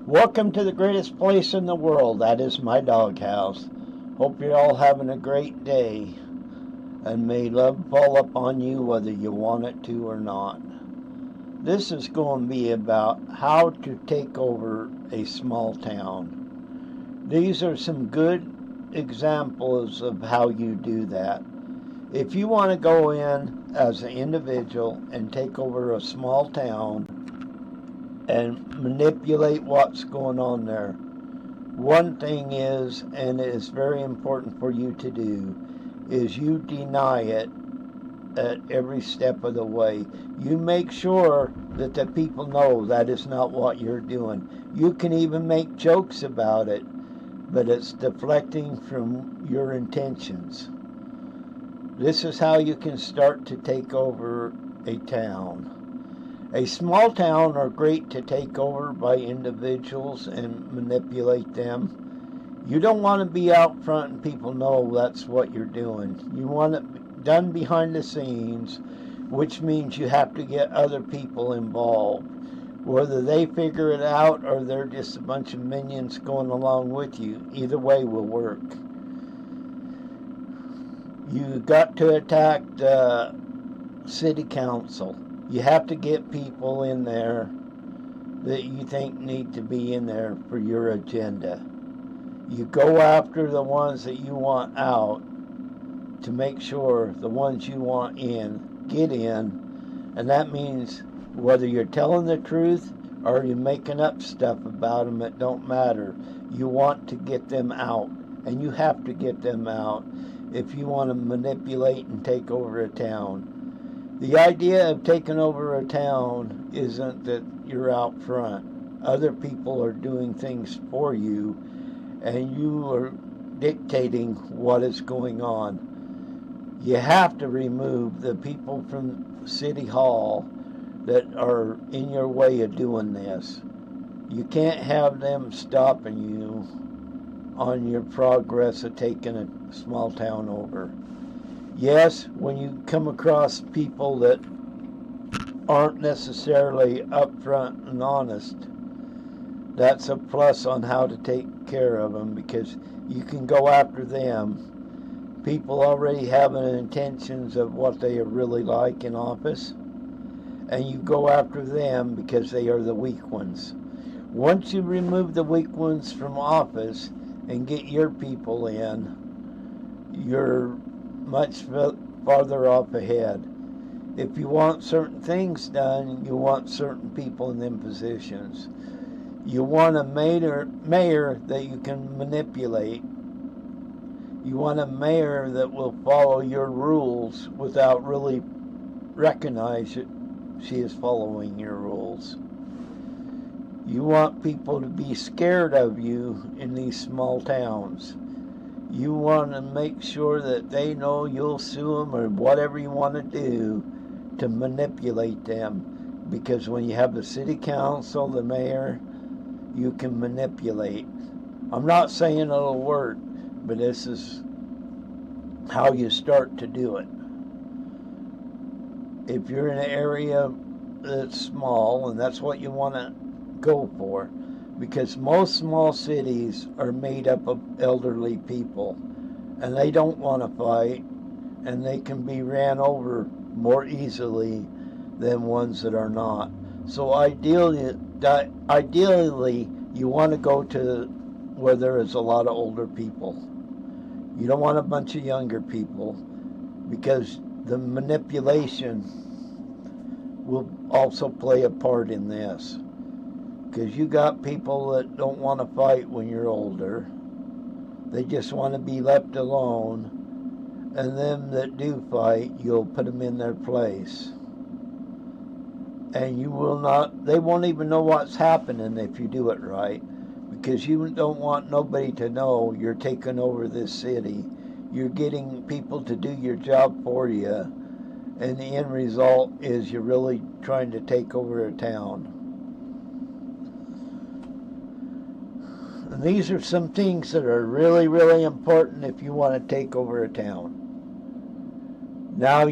Welcome to the greatest place in the world. That is my doghouse. Hope you're all having a great day. And may love fall upon you whether you want it to or not. This is going to be about how to take over a small town. These are some good examples of how you do that. If you want to go in as an individual and take over a small town and manipulate what's going on there, one thing is, and it is very important for you to do, is you deny it at every step of the way. You make sure that the people know that is not what you're doing. You can even make jokes about it, but it's deflecting from your intentions. This is how you can start to take over a town. A small town are great to take over by individuals and manipulate them. You don't want to be out front and people know that's what you're doing. You want it done behind the scenes, which means you have to get other people involved. Whether they figure it out or they're just a bunch of minions going along with you, either way will work. You got to attack the city council. You have to get people in there that you think need to be in there for your agenda. You go after the ones that you want out to make sure the ones you want in get in, and that means whether you're telling the truth or you're making up stuff about them, it don't matter. You want to get them out, and you have to get them out if you want to manipulate and take over a town. The idea of taking over a town isn't that you're out front. Other people are doing things for you, and you are dictating what is going on. You have to remove the people from City Hall that are in your way of doing this. You can't have them stopping you on your progress of taking a small town over. Yes, when you come across people that aren't necessarily upfront and honest, that's a plus on how to take care of them, because you can go after them. People already having intentions of what they are really like in office, and you go after them because they are the weak ones. Once you remove the weak ones from office and get your people in, you're much farther off ahead. If you want certain things done, you want certain people in them positions. You want a mayor that you can manipulate. You want a mayor that will follow your rules without really recognize that she is following your rules. You want people to be scared of you in these small towns. You want to make sure that they know you'll sue them or whatever you want to do to manipulate them. Because when you have the city council, the mayor, you can manipulate. I'm not saying it'll work, but this is how you start to do it. If you're in an area that's small, and that's what you want to go for, because most small cities are made up of elderly people, and they don't want to fight, and they can be ran over more easily than ones that are not. So ideally you want to go to where there is a lot of older people. You don't want a bunch of younger people, because the manipulation will also play a part in this. Because you got people that don't want to fight when you're older. They just want to be left alone. And them that do fight, you'll put them in their place. And they won't even know what's happening if you do it right. Because you don't want nobody to know you're taking over this city. You're getting people to do your job for you. And the end result is you're really trying to take over a town. And these are some things that are really, really important if you want to take over a town. Now,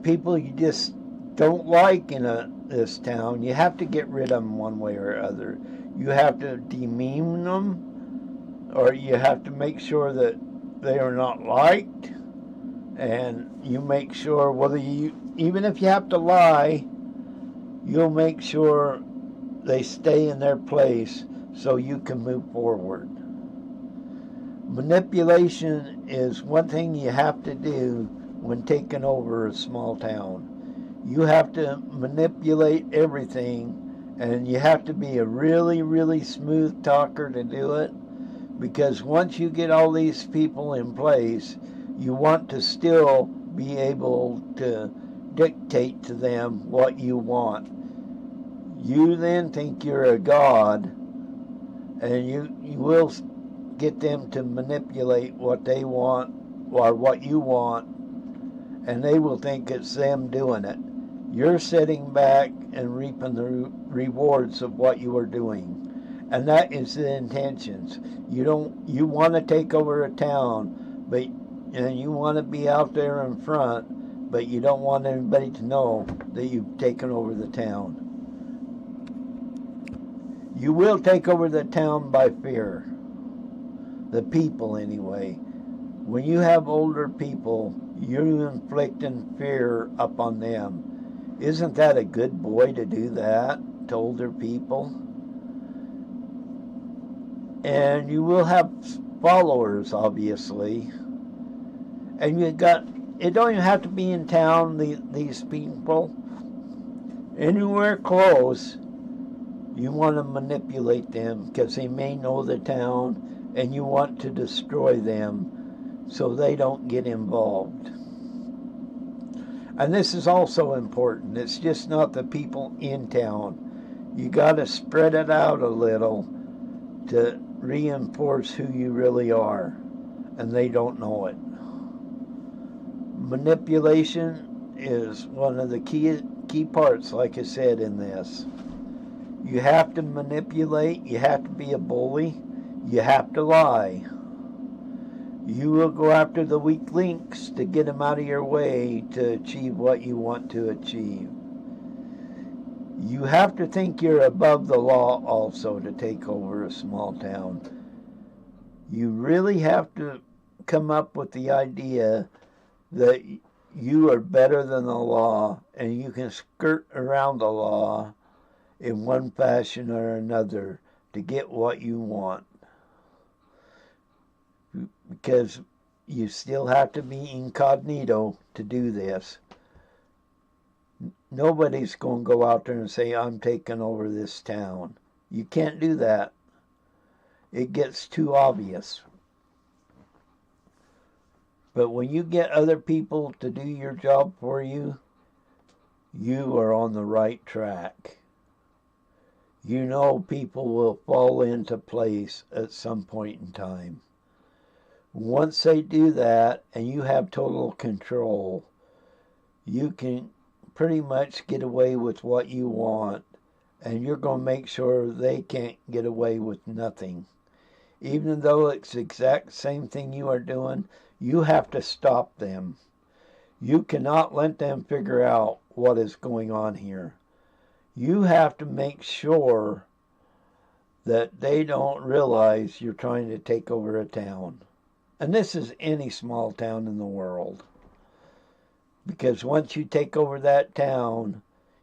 people you just don't like in this town, you have to get rid of them one way or other. You have to demean them, or you have to make sure that they are not liked, and you make sure whether you, even if you have to lie, you'll make sure they stay in their place so you can move forward. Manipulation is one thing you have to do when taking over a small town. You have to manipulate everything, and you have to be a really, really smooth talker to do it, because once you get all these people in place, you want to still be able to dictate to them what you want. You then think you're a god, and you will get them to manipulate what they want or what you want, and they will think it's them doing it. You're sitting back and reaping the rewards of what you are doing. And that is the intentions. You want to take over a town, but and you want to be out there in front, but you don't want anybody to know that you've taken over the town. You will take over the town by fear. The people, anyway. When you have older people, you're inflicting fear upon them. Isn't that a good boy to do that to older people? And you will have followers, obviously. And it don't even have to be in town, these people. Anywhere close, you want to manipulate them because they may know the town, and you want to destroy them so they don't get involved. And this is also important. It's just not the people in town. You got to spread it out a little to reinforce who you really are, and they don't know it. Manipulation is one of the key parts, like I said, in this. You have to manipulate, you have to be a bully, you have to lie. You will go after the weak links to get them out of your way to achieve what you want to achieve. You have to think you're above the law also to take over a small town. You really have to come up with the idea that you are better than the law and you can skirt around the law in one fashion or another to get what you want. Because you still have to be incognito to do this. Nobody's going to go out there and say, I'm taking over this town. You can't do that. It gets too obvious. But when you get other people to do your job for you, you are on the right track. You know people will fall into place at some point in time. Once they do that and you have total control, you can pretty much get away with what you want, and you're going to make sure they can't get away with nothing. Even though it's the exact same thing you are doing, you have to stop them. You cannot let them figure out what is going on here. You have to make sure that they don't realize you're trying to take over a town. And this is any small town in the world. Because once you take over that town,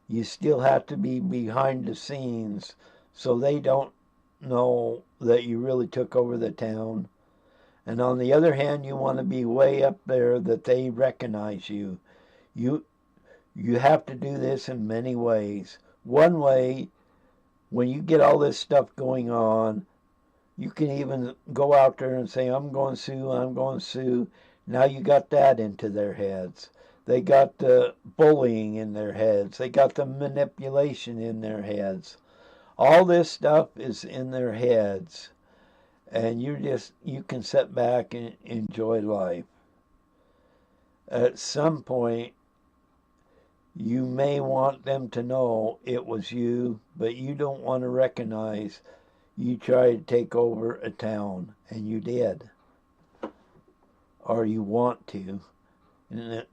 you still have to be behind the scenes so they don't know that you really took over the town. And on the other hand, you want to be way up there that they recognize you. You have to do this in many ways. One way, when you get all this stuff going on, you can even go out there and say, I'm going to sue, I'm going to sue. Now you got that into their heads. They got the bullying in their heads. They got the manipulation in their heads. All this stuff is in their heads. And you can sit back and enjoy life. At some point, you may want them to know it was you, but you don't want to recognize you tried to take over a town, and you did. Or you want to.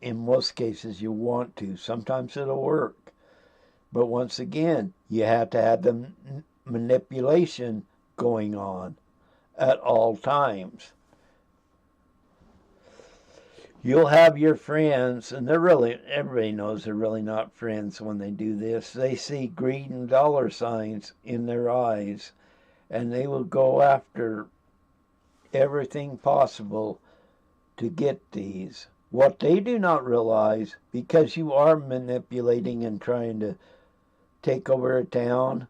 In most cases, you want to. Sometimes it'll work. But once again, you have to have the manipulation going on at all times. You'll have your friends, and everybody knows they're really not friends when they do this. They see greed and dollar signs in their eyes, and they will go after everything possible to get these. What they do not realize, because you are manipulating and trying to take over a town,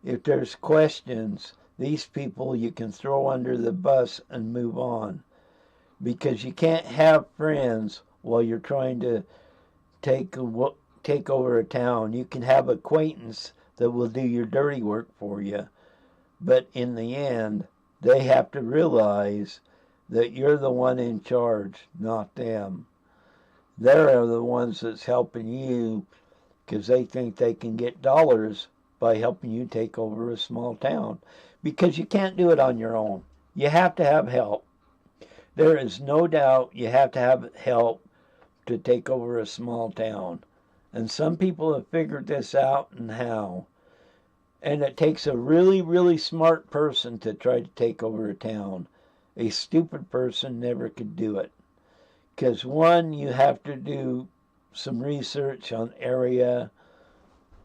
if there's questions, these people you can throw under the bus and move on. Because you can't have friends while you're trying to take over a town. You can have acquaintance that will do your dirty work for you, but in the end, they have to realize that you're the one in charge, not them. They're the ones that's helping you because they think they can get dollars by helping you take over a small town. Because you can't do it on your own. You have to have help. There is no doubt you have to have help to take over a small town. And some people have figured this out and how. And it takes a really, really smart person to try to take over a town. A stupid person never could do it. Because one, you have to do some research on area.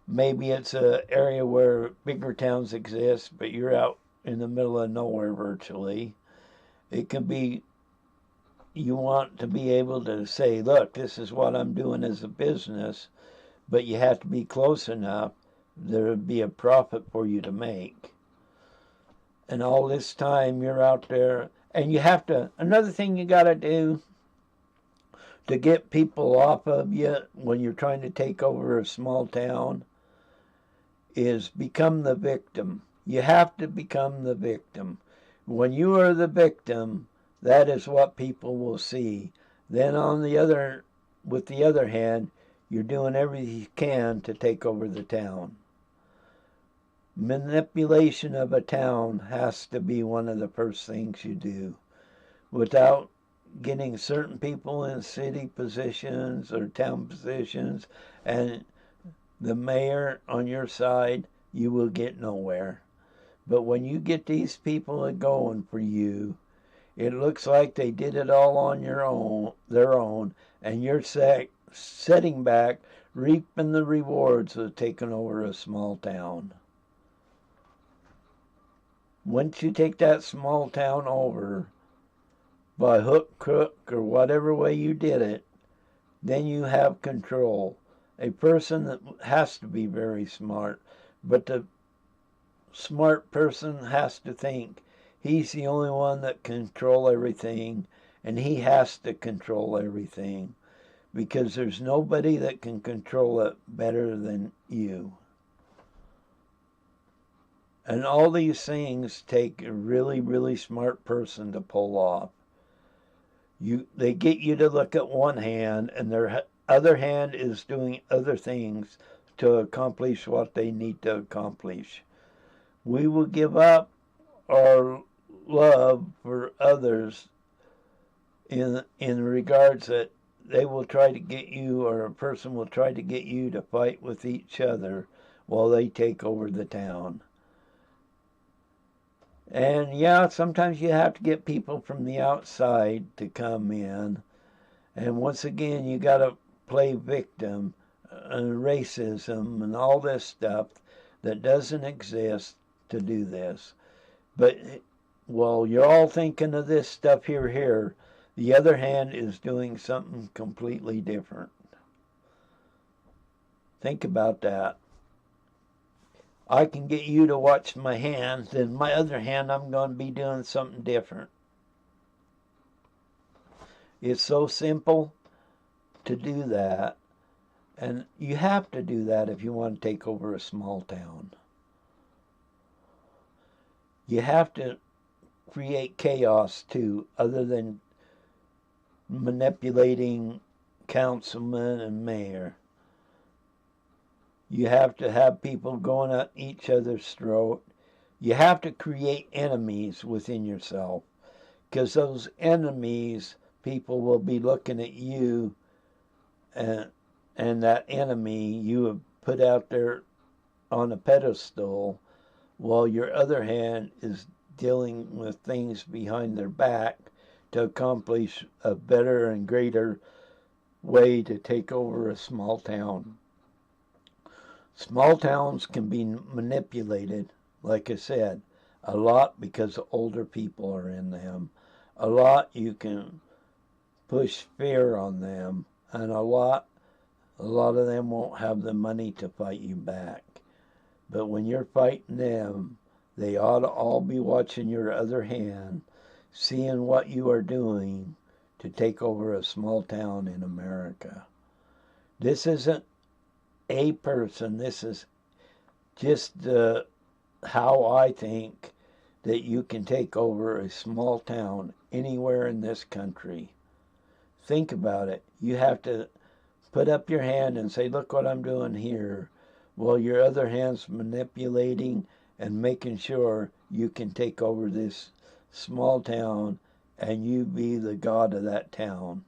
Maybe it's an area where bigger towns exist, but you're out in the middle of nowhere virtually. It can be you want to be able to say, look, this is what I'm doing as a business, but you have to be close enough there would be a profit for you to make. And all this time you're out there, and you have to, another thing you got to do to get people off of you when you're trying to take over a small town is become the victim. You have to become the victim. When you are the victim, that is what people will see. Then with the other hand, you're doing everything you can to take over the town. Manipulation of a town has to be one of the first things you do. Without getting certain people in city positions or town positions and the mayor on your side, you will get nowhere. But when you get these people going for you, it looks like they did it all on their own, and you're sitting back, reaping the rewards of taking over a small town. Once you take that small town over, by hook, crook, or whatever way you did it, then you have control. A person that has to be very smart, but the smart person has to think he's the only one that can control everything, and he has to control everything because there's nobody that can control it better than you. And all these things take a really, really smart person to pull off. They get you to look at one hand, and their other hand is doing other things to accomplish what they need to accomplish. We will give up our love for others in regards that they will try to get you, or a person will try to get you to fight with each other while they take over the town. And yeah, sometimes you have to get people from the outside to come in. And once again, you got to play victim and racism and all this stuff that doesn't exist to do this. But while you're all thinking of this stuff here, the other hand is doing something completely different. Think about that. I can get you to watch my hands, then my other hand I'm going to be doing something different. It's so simple to do that, and you have to do that if you want to take over a small town. You have to create chaos too, other than manipulating councilman and mayor. You have to have people going at each other's throat. You have to create enemies within yourself, because those enemies, people will be looking at you, and that enemy you have put out there on a pedestal while your other hand is dealing with things behind their back to accomplish a better and greater way to take over a small town. Small towns can be manipulated, like I said, a lot because older people are in them. A lot you can push fear on them, and a lot of them won't have the money to fight you back. But when you're fighting them, they ought to all be watching your other hand, seeing what you are doing to take over a small town in America. This isn't a person, this is just how I think that you can take over a small town anywhere in this country. Think about it. You have to put up your hand and say, look what I'm doing here, while your other hand's manipulating and making sure you can take over this small town and you be the god of that town.